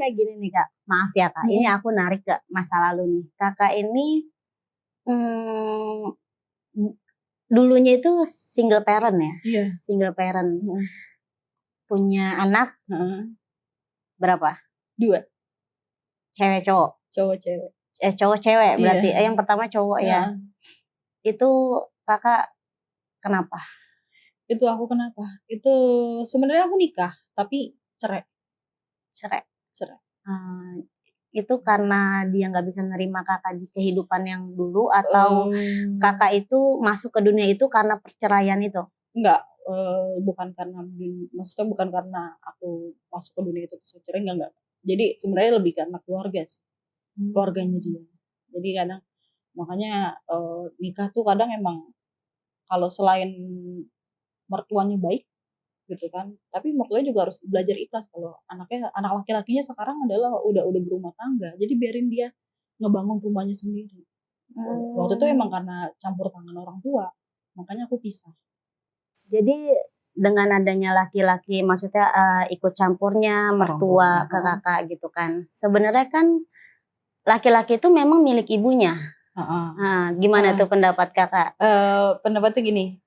kayak gini nih Kak, maaf ya Kak, ini aku narik ke masa lalu nih. Kakak ini mmm, dulunya itu single parent ya? Iya. Single parent. Punya anak berapa? 2. Cewek cowok? Cowok cewek. Cowok cewek berarti. Iya. Yang pertama cowok ya. Itu Kakak kenapa? Itu aku kenapa? Itu sebenarnya aku nikah tapi cerai. Cerai. Itu karena dia nggak bisa nerima Kakak di kehidupan yang dulu atau Kakak itu masuk ke dunia itu karena perceraian itu? Enggak, bukan karena maksudnya bukan karena aku masuk ke dunia itu terus cerai, enggak. Jadi sebenarnya lebih karena keluarga sih. Keluarganya dia. Jadi kadang makanya nikah tuh kadang emang kalau selain mertuanya baik gitu kan, tapi mertuanya juga harus belajar ikhlas kalau anak laki-lakinya sekarang adalah udah berumah tangga, jadi biarin dia ngebangun rumahnya sendiri. Waktu itu emang karena campur tangan orang tua, makanya aku pisah. Jadi dengan adanya laki-laki, maksudnya ikut campurnya mertua ke kakak gitu kan. Sebenarnya kan laki-laki itu memang milik ibunya. Gimana tuh pendapat kakak? Pendapatnya gini,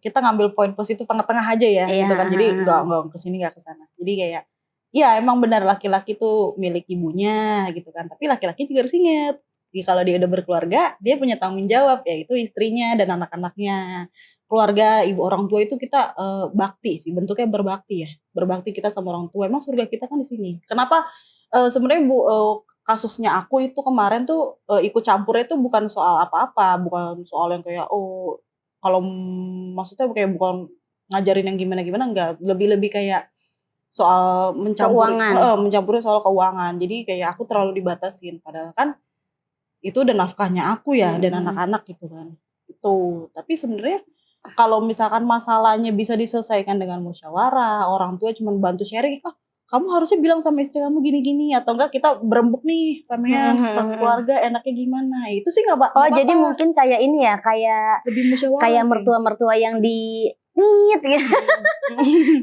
kita ngambil poin positif tengah-tengah aja ya, gitu kan. Jadi nggak kesini nggak kesana. Jadi kayak, ya emang benar laki-laki tuh milik ibunya gitu kan. Tapi laki-laki juga harus inget, kalau dia udah berkeluarga, dia punya tanggung jawab, yaitu istrinya dan anak-anaknya. Keluarga, ibu orang tua itu kita bakti sih, bentuknya berbakti ya. Berbakti kita sama orang tua. Emang surga kita kan di sini. Kenapa sebenarnya kasusnya aku itu kemarin tuh ikut campurnya itu bukan soal apa-apa, bukan soal yang kayak kalau maksudnya kayak bukan ngajarin yang gimana-gimana, enggak, lebih kayak soal mencampuri soal keuangan. Jadi kayak aku terlalu dibatasin, padahal kan itu udah nafkahnya aku ya dan anak-anak gitu kan. Itu. Tapi sebenarnya kalau misalkan masalahnya bisa diselesaikan dengan musyawarah, orang tua cuma bantu sharing, kamu harusnya bilang sama istri kamu gini-gini, atau enggak kita berembuk nih ramean satu keluarga enaknya gimana, itu sih nggak apa-apa. Jadi mungkin kayak ini ya, kayak mertua-mertua yang gitu.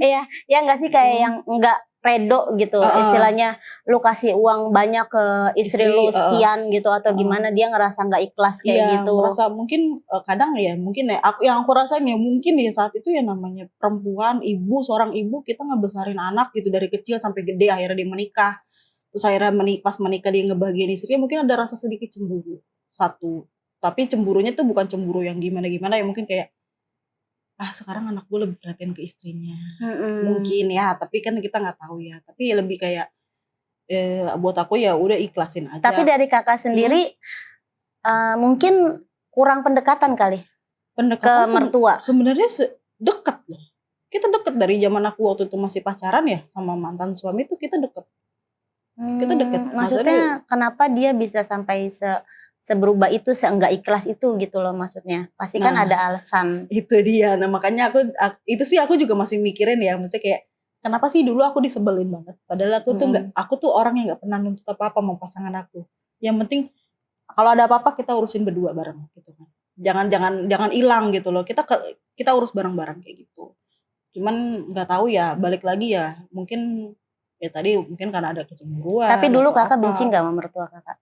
Iya, ya nggak sih, kayak yang nggak redo gitu, istilahnya lu kasih uang banyak ke istri lu sekian gitu atau gimana, dia ngerasa nggak ikhlas kayak gitu. Merasa mungkin kadang ya mungkin ya yang aku rasain ya mungkin ya saat itu ya namanya perempuan, seorang ibu, kita ngebesarin anak gitu dari kecil sampai gede, akhirnya dia menikah. Terus akhirnya pas menikah dia ngebahagiain istrinya, mungkin ada rasa sedikit cemburu. Satu. Tapi cemburunya tuh bukan cemburu yang gimana-gimana ya, mungkin kayak sekarang anak gue lebih perhatian ke istrinya. Mungkin ya, tapi kan kita nggak tahu ya. Tapi lebih kayak buat aku ya udah ikhlasin aja. Tapi dari kakak sendiri mungkin kurang pendekatan kali ke mertua. Sebenarnya deket loh. Kita deket dari zaman aku waktu itu masih pacaran ya sama mantan suami tuh kita deket. Kita deket. Maksudnya kenapa dia bisa sampai seberubah itu, seenggak ikhlas itu gitu loh maksudnya. Pasti kan ada alasan. Itu dia. Nah makanya itu sih aku juga masih mikirin ya. Maksudnya kayak kenapa sih dulu aku disebelin banget. Padahal aku tuh orang yang gak pernah nuntut apa-apa sama pasangan aku. Yang penting kalau ada apa-apa kita urusin berdua bareng gitu kan. Jangan hilang gitu loh. Kita urus bareng-bareng kayak gitu. Cuman nggak tahu ya, balik lagi ya. Mungkin ya tadi mungkin karena ada kecemburuan. Tapi dulu kakak benci nggak sama mertua kakak?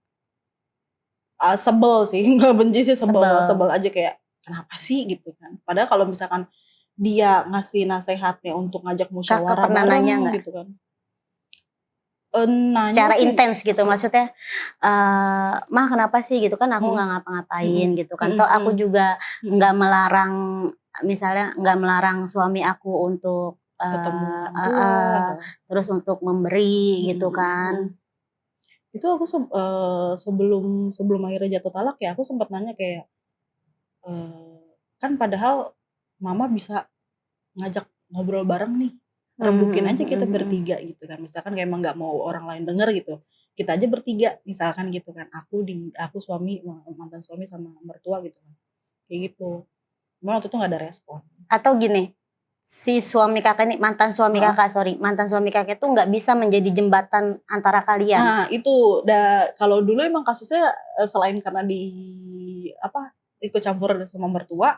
Sebel sih, nggak benci sih, sebel aja kayak kenapa sih gitu kan. Padahal kalau misalkan dia ngasih nasihatnya untuk ngajak musyawarah bareng gitu kan. Secara intens gitu, maksudnya mah kenapa sih gitu kan, aku nggak ngapa-ngapain gitu kan. Toh aku juga nggak melarang, misalnya nggak melarang suami aku untuk ketemu terus untuk memberi gitu kan. Itu aku sebelum akhirnya jatuh talak ya, aku sempat nanya kayak kan padahal mama bisa ngajak ngobrol bareng nih, rembukin aja kita bertiga gitu kan. Misalkan kayak emang nggak mau orang lain denger gitu, kita aja bertiga misalkan gitu kan, aku suami, mantan suami sama mertua gitu kan, kayak gitu. Cuma waktu itu nggak ada respon. Atau gini, si suami kakak ini, mantan suami kakak itu nggak bisa menjadi jembatan antara kalian. Nah itu, kalau dulu emang kasusnya selain karena ikut campur sama mertua,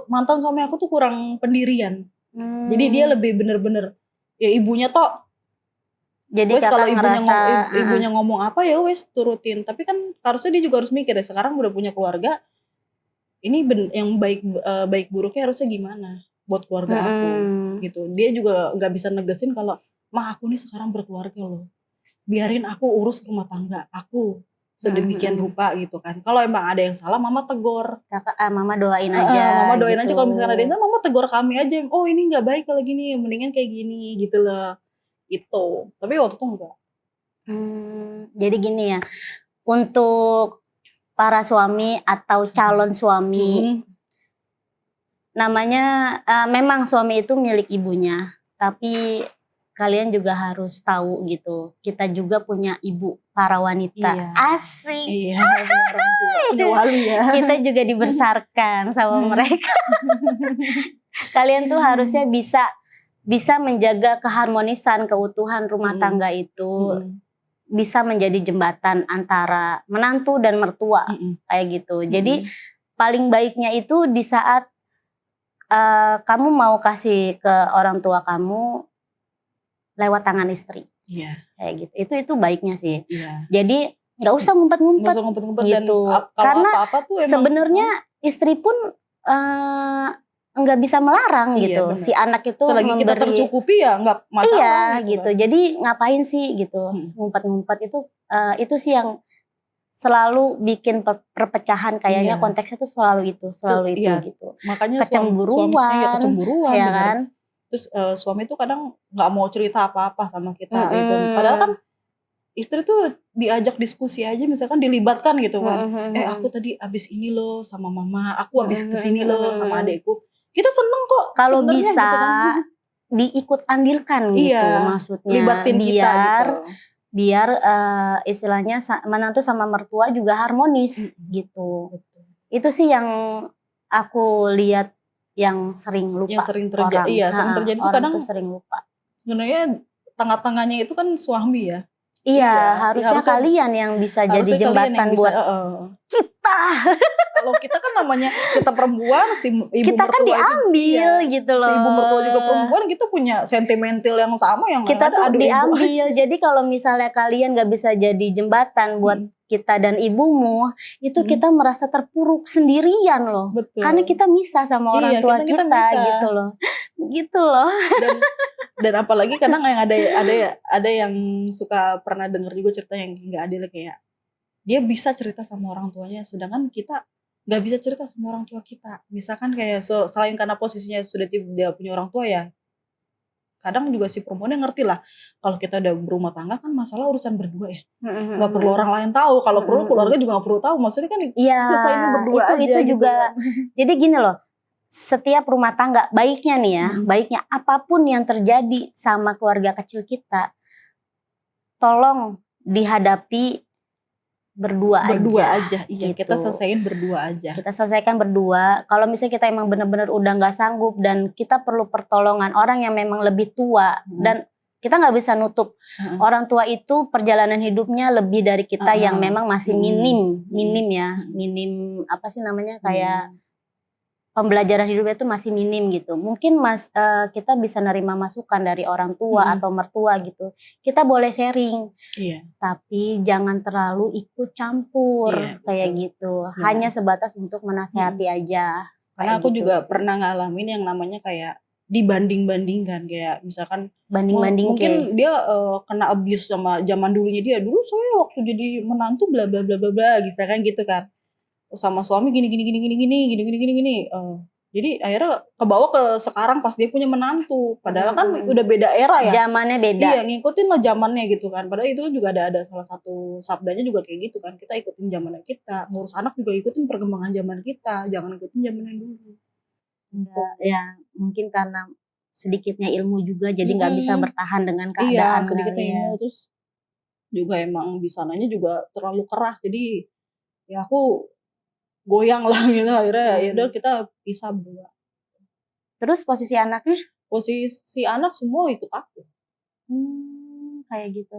mantan suami aku tuh kurang pendirian. Jadi dia lebih bener-bener ya ibunya toh Jadi wes kalau kakak ibunya ngerasa ibunya ngomong apa ya wes turutin. Tapi kan harusnya dia juga harus mikir ya, sekarang udah punya keluarga, ini yang baik buruknya harusnya gimana buat keluarga aku gitu. Dia juga nggak bisa negesin kalau mah aku nih sekarang berkeluarga loh, biarin aku urus rumah tangga aku sedemikian rupa gitu kan. Kalau emang ada yang salah mama tegur, kakak mama doain aja mama doain gitu. aja. Kalau misalkan ada yang salah mama tegur kami aja, oh ini nggak baik kalau gini, mendingan kayak gini gitu loh gitu. Tapi waktu itu enggak. Jadi gini ya, untuk para suami atau calon suami, namanya memang suami itu milik ibunya, tapi kalian juga harus tahu gitu, kita juga punya ibu, para wanita. Iya. Asik. Iya, orang tua, punya wali ya. Kita juga dibesarkan sama mereka. Kalian tuh harusnya bisa menjaga keharmonisan, keutuhan rumah tangga itu. Bisa menjadi jembatan antara menantu dan mertua, kayak gitu. Jadi paling baiknya itu di saat kamu mau kasih ke orang tua kamu lewat tangan istri. Iya. Kayak gitu. Itu baiknya sih. Iya. Jadi nggak usah ngumpet-ngumpet. Nggak usah ngumpet-ngumpet gitu. dan karena apa-apa tuh emang sebenarnya istri pun nggak bisa melarang iya, gitu. Bener. Si anak itu selagi kita tercukupi ya nggak masalah. Iya gitu. Jadi ngapain sih gitu ngumpet-ngumpet itu sih yang selalu bikin perpecahan. Kayaknya konteksnya tuh selalu itu iya. Gitu. Makanya kecemburuan, kecemburuan ya kan? Terus suami tuh kadang nggak mau cerita apa-apa sama kita gitu. Padahal kan istri tuh diajak diskusi aja, misalkan dilibatkan gitu kan. Aku tadi abis ini loh sama mama, aku abis kesini loh sama adekku. Kita seneng kok. Kalau bisa gitu kan. diikut andilkan gitu, maksudnya libatin biar kita gitu. Biar istilahnya menantu sama mertua juga harmonis gitu. Betul. Itu sih yang aku lihat yang sering lupa. Yang sering terjadi. Iya, sering terjadi tuh kadang sering lupa. Sebenarnya tengah-tengahnya itu kan suami ya. Iya, harusnya kalian yang bisa jadi jembatan buat kita. Kalau kita kan namanya kita perempuan, si ibu kita mertua kan diambil itu, gitu loh. Si ibu mertua juga perempuan, kita punya sentimental yang sama yang kita tuh diambil. Jadi kalau misalnya kalian gak bisa jadi jembatan buat kita dan ibumu, itu kita merasa terpuruk sendirian loh. Betul. Karena kita misah sama orang tua kita gitu loh. Gitu loh. Dan apalagi kadang yang ada yang suka pernah denger juga cerita yang nggak adil, kayak dia bisa cerita sama orang tuanya, sedangkan kita nggak bisa cerita sama orang tua kita. Misalkan kayak selain karena posisinya sudah tidak punya orang tua ya, kadang juga si perempuannya ngerti lah kalau kita udah berumah tangga kan masalah urusan berdua ya, nggak perlu orang lain tahu. Kalau perlu keluarga juga nggak perlu tahu, maksudnya kan selesainya berdua aja itu gitu. juga jadi gini loh, setiap rumah tangga baiknya nih ya, baiknya apapun yang terjadi sama keluarga kecil kita, tolong dihadapi berdua aja. Iya, gitu. Kita selesaiin berdua aja. Kita selesaikan berdua. Kalau misalnya kita emang benar-benar udah nggak sanggup dan kita perlu pertolongan orang yang memang lebih tua, dan kita nggak bisa nutup orang tua itu perjalanan hidupnya lebih dari kita yang memang masih minim apa sih namanya, kayak pembelajaran hidupnya itu masih minim gitu. Mungkin kita bisa nerima masukan dari orang tua atau mertua gitu. Kita boleh sharing, tapi jangan terlalu ikut campur kayak gitu. Hanya sebatas untuk menasehati aja. Karena aku juga pernah ngalamin yang namanya kayak dibanding-bandingkan, kayak misalkan mungkin dia kena abuse sama zaman dulunya dia. Dulu saya waktu jadi menantu bla bla bla bla bla, misalkan gitu kan. Sama suami gini. Jadi akhirnya kebawa ke sekarang pas dia punya menantu. Padahal kan udah beda era ya. Zamannya beda. Iya, ngikutin lah zamannya gitu kan. Padahal itu juga ada salah satu sabdanya juga kayak gitu kan. Kita ikutin zamannya kita. Ngurus anak juga ikutin perkembangan zaman kita. Jangan ikutin zamannya dulu. Enggak, ya mungkin karena sedikitnya ilmu juga, jadi nggak bisa bertahan dengan keadaan. Iya, sedikitnya ilmu. Terus juga emang di sananya juga terlalu keras. Jadi ya aku goyang lah gitu, akhirnya ya udah kita pisah berdua. Terus posisi anaknya? Posisi anak semua ikut aku. Kayak gitu.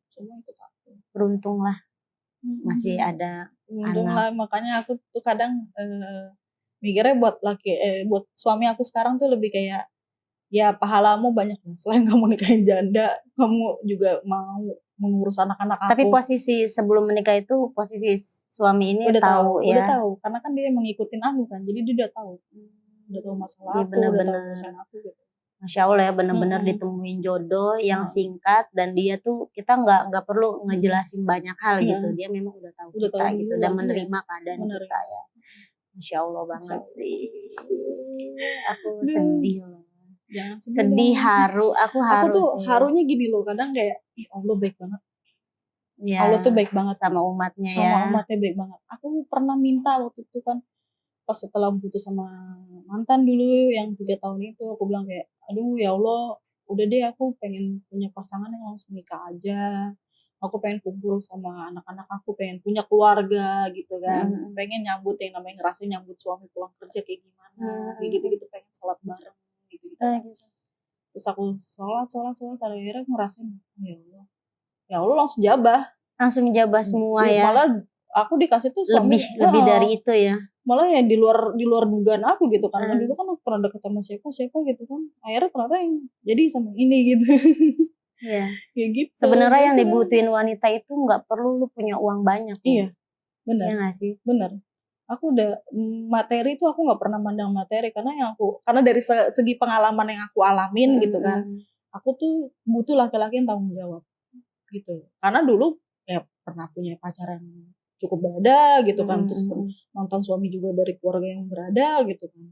Semua ikut aku. Beruntung lah masih ada Untung anak. lah, makanya aku tuh kadang mikirnya buat suami aku sekarang tuh lebih kayak ya pahalamu banyak lah. Selain kamu nikahin janda, kamu juga mau mengurus anak-anak aku. Tapi posisi sebelum menikah itu posisi suami ini udah tahu ya. Udah tahu, karena kan dia mengikutin aku kan, jadi dia udah tahu. Udah tahu masalah Iya, aku, bener-bener. udah tahu urusan aku gitu. Masya Allah ya, bener-bener ditemuin jodoh yang singkat, dan dia tuh kita nggak perlu ngejelasin banyak hal gitu. Dia memang udah tahu kita gitu dan menerima keadaan kita ya. Masya Allah banget sih. Aku sedih loh. Jangan sedih haru, aku haru. Aku tuh sih. harunya gini loh, kadang kayak Allah baik banget. Ya, Allah tuh baik banget sama umatnya ya. Sama umatnya baik banget. Aku pernah minta waktu itu kan, pas setelah putus sama mantan dulu yang 3 tahun itu, aku bilang kayak, aduh ya Allah, udah deh aku pengen punya pasangan yang langsung nikah aja. Aku pengen kumpul sama anak-anak aku, pengen punya keluarga gitu kan. Pengen nyambut yang namanya ngerasain nyambut suami pulang kerja kayak gimana. Kayak gitu-gitu, pengen sholat bareng gitu-gitu. Terus aku sholat, akhirnya ngerasain, ya Allah langsung jabah. Langsung jabah semua ya. Malah aku dikasih tuh suami lebih dari itu ya. Malah ya di luar dugaan aku gitu kan. Dulu kan aku pernah deket sama siapa gitu kan. Akhirnya ternyata yang jadi sama ini gitu. Iya. Kayak gitu. Sebenarnya yang dibutuhin wanita itu nggak perlu lu punya uang banyak. Iya. Benar. Iya nggak sih? Benar. Aku udah materi tuh aku nggak pernah mandang materi, karena dari segi pengalaman yang aku alamin gitu kan. Aku tuh butuh laki-laki yang tanggung jawab gitu. Karena dulu ya pernah punya pacar yang cukup berada gitu kan, terus nonton suami juga dari keluarga yang berada gitu kan.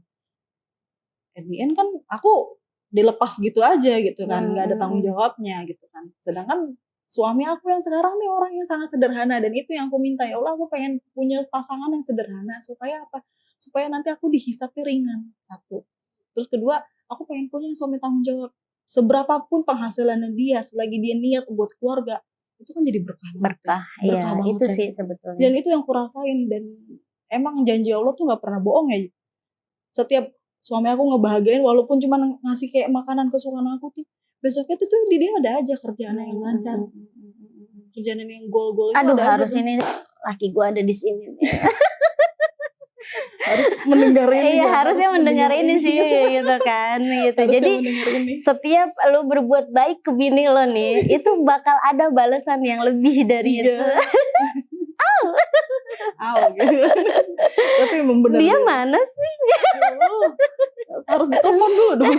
At the end kan aku dilepas gitu aja gitu kan, nggak ada tanggung jawabnya gitu kan. Sedangkan suami aku yang sekarang nih orang yang sangat sederhana, dan itu yang aku minta, ya Allah aku pengen punya pasangan yang sederhana supaya apa? Supaya nanti aku dihisapnya ringan, satu. Terus kedua, aku pengen punya suami tanggung jawab. Seberapapun penghasilannya dia, selagi dia niat buat keluarga, itu kan jadi berkah banget. Berkah banget itu sih sebetulnya. Dan itu yang aku rasain, dan emang janji Allah tuh nggak pernah bohong ya. Setiap suami aku ngebahagiain, walaupun cuma ngasih kayak makanan kesukaan aku tuh, besoknya tuh dia ada aja kerjaan yang lancar, kerjaan yang goal-goal itu aduh, ada harus aja. Ini laki gue ada di sini. Harus mendengar ini. Iya, harusnya mendengar ini sih gitu kan gitu. Jadi setiap lu berbuat baik ke bini lo nih, itu bakal ada balasan yang lebih dari itu. Gitu. Tapi emang benar. Dia mana sih? Harus ditelepon dulu dong.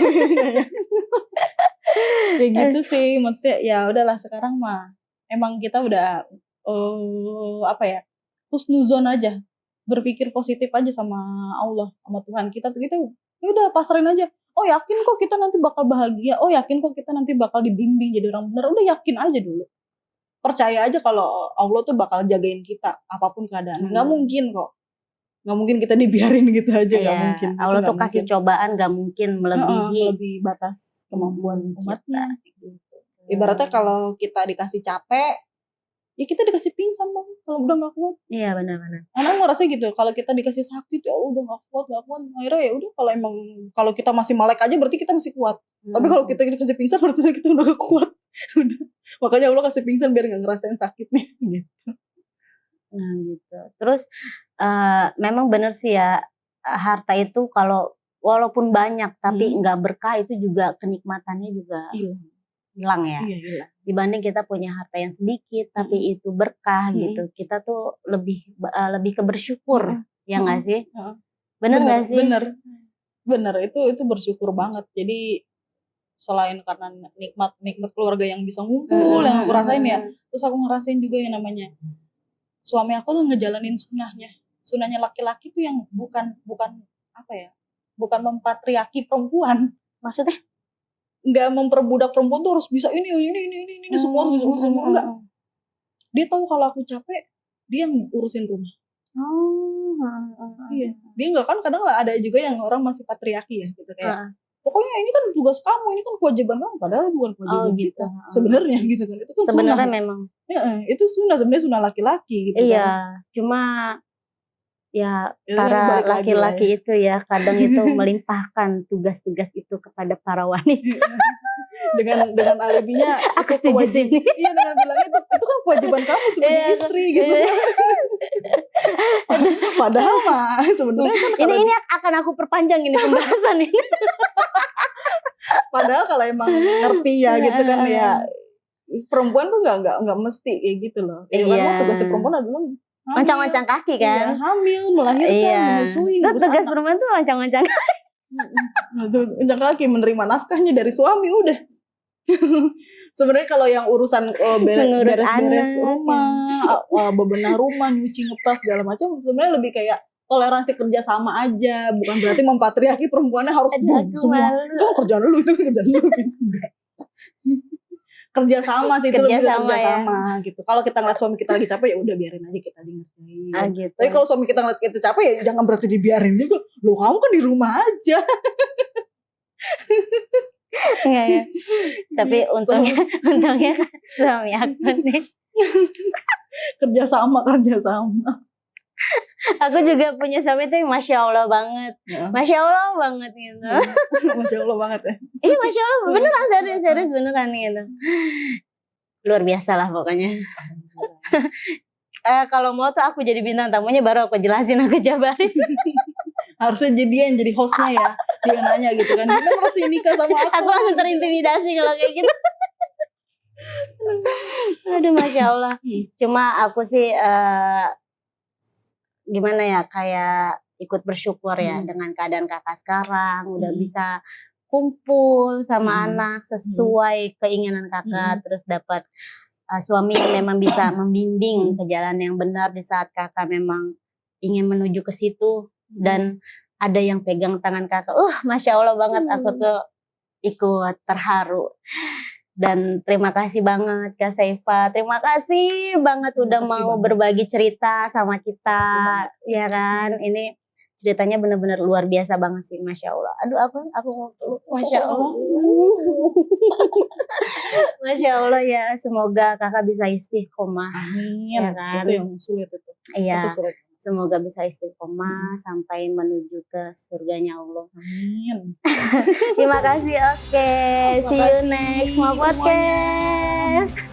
Kayak gitu sih, maksudnya ya udahlah sekarang mah emang kita udah husnuzon aja, berpikir positif aja sama Allah, sama Tuhan kita tuh, kita ya udah pasrahin aja. Oh yakin kok kita nanti bakal bahagia, oh yakin kok kita nanti bakal dibimbing jadi orang benar, udah yakin aja dulu. Percaya aja kalau Allah tuh bakal jagain kita apapun keadaannya. Nggak mungkin kok. Nggak mungkin kita dibiarin gitu aja, nggak mungkin. Allah tuh kasih cobaan nggak mungkin melebihi batas kemampuan umatnya. Gitu. Ibaratnya kalau kita dikasih capek, ya kita dikasih pingsan bang, kalau udah nggak kuat. Iya benar-benar. Karena ngerasa gitu, kalau kita dikasih sakit ya udah nggak kuat. Akhirnya ya udah, kalau kita masih melek aja berarti kita masih kuat. Tapi kalau kita dikasih pingsan berarti kita udah gak kuat. Udah. Makanya Allah kasih pingsan biar nggak ngerasain sakitnya. Gitu. Nah gitu. Terus memang benar sih ya, harta itu kalau walaupun banyak tapi nggak berkah, itu juga kenikmatannya juga hilang ya. Iya. Dibanding kita punya harta yang sedikit tapi itu berkah gitu, kita tuh lebih ke bersyukur, ya nggak sih? Bener nggak sih? Bener, itu bersyukur banget. Jadi selain karena nikmat keluarga yang bisa ngumpul, yang aku rasain ya, terus aku ngerasain juga yang namanya suami aku tuh ngejalanin sunahnya laki-laki tuh yang bukan mempatriarki perempuan. Maksudnya? Nggak memperbudak perempuan tuh harus bisa ini semua enggak. Dia tahu kalau aku capek, dia yang urusin rumah. Iya. Dia nggak, kan kadang lah ada juga yang orang masih patriarki ya gitu kayak. Pokoknya ini kan tugas kamu, ini kan kewajiban kamu, padahal bukan kewajiban kita. Sebenarnya gitu kan. Itu kan sebenarnya memang. Itu sebenarnya sunah laki-laki gitu iya, kan. Cuma ya para laki-laki itu ya kadang itu melimpahkan tugas-tugas itu kepada para wanita. dengan alibinya Aku setuju sini. Iya, dengan bilangnya itu kan kewajiban kamu sebagai istri gitu. Padahal mah sebenarnya kan ini akan aku perpanjang ini pembahasan ini. Padahal kalau emang ngerti ya gitu kan ya, perempuan tuh nggak mesti kayak gitu loh. Ya kan tugasnya perempuan adalah oncang-oncang kaki kan. Iya, hamil, melahirkan, menyusui, itu tugas perempuan tuh oncang-oncang kaki. Oncang kaki, menerima nafkahnya dari suami udah. Sebenarnya kalau yang urusan beres-beres rumah, bebenah rumah, nyuci, ngepel segala macam, sebenarnya lebih kayak toleransi kerja sama aja, bukan berarti mempatriarki perempuannya harus semua. Cuma kerjaan lu itu kerjaan lu. Kerja sama sih, itu lebih kerja sama gitu. Kalau kita ngeliat suami kita lagi capek ya udah biarin aja, kita ngerjain. Gitu. Tapi kalau suami kita ngeliat kita capek ya jangan berarti dibiarin juga. Loh, kamu kan di rumah aja. Ya. Tapi untungnya kan suami aku nih kerja sama. Aku juga punya suami tuh Masya Allah banget. Masya Allah banget gitu. Masya Allah banget ya. Iya Masya Allah, beneran serius beneran gitu. Luar biasa lah pokoknya. Kalau mau tuh aku jadi bintang tamunya baru aku jelasin, aku jabarin. Harusnya dia yang jadi hostnya ya. Dia nanya gitu kan, gimana sih nikah sama aku? Aku langsung terintimidasi kalau kayak gitu. Aduh Masya Allah. Cuma aku sih gimana ya, kayak ikut bersyukur ya dengan keadaan kakak sekarang. Udah bisa kumpul sama anak sesuai keinginan kakak. Terus dapat suami yang memang bisa membimbing ke jalan yang benar di saat kakak memang ingin menuju ke situ. Dan ada yang pegang tangan kakak. Masya Allah banget, aku tuh ikut terharu. Dan terima kasih banget Kak Saifa. Terima kasih banget udah mau berbagi cerita sama kita. Ya kan, ini ceritanya benar-benar luar biasa banget sih, Masya Allah. Aduh, aku mau peluk, Masya Allah. Masya Allah ya, semoga kakak bisa istiqomah. Amin. Ya kan? Itu yang sulit itu. Iya. Itu sulit. Semoga bisa istiqomah sampai menuju ke surganya Allah. Amin. Terima kasih. Oke. See you next podcast.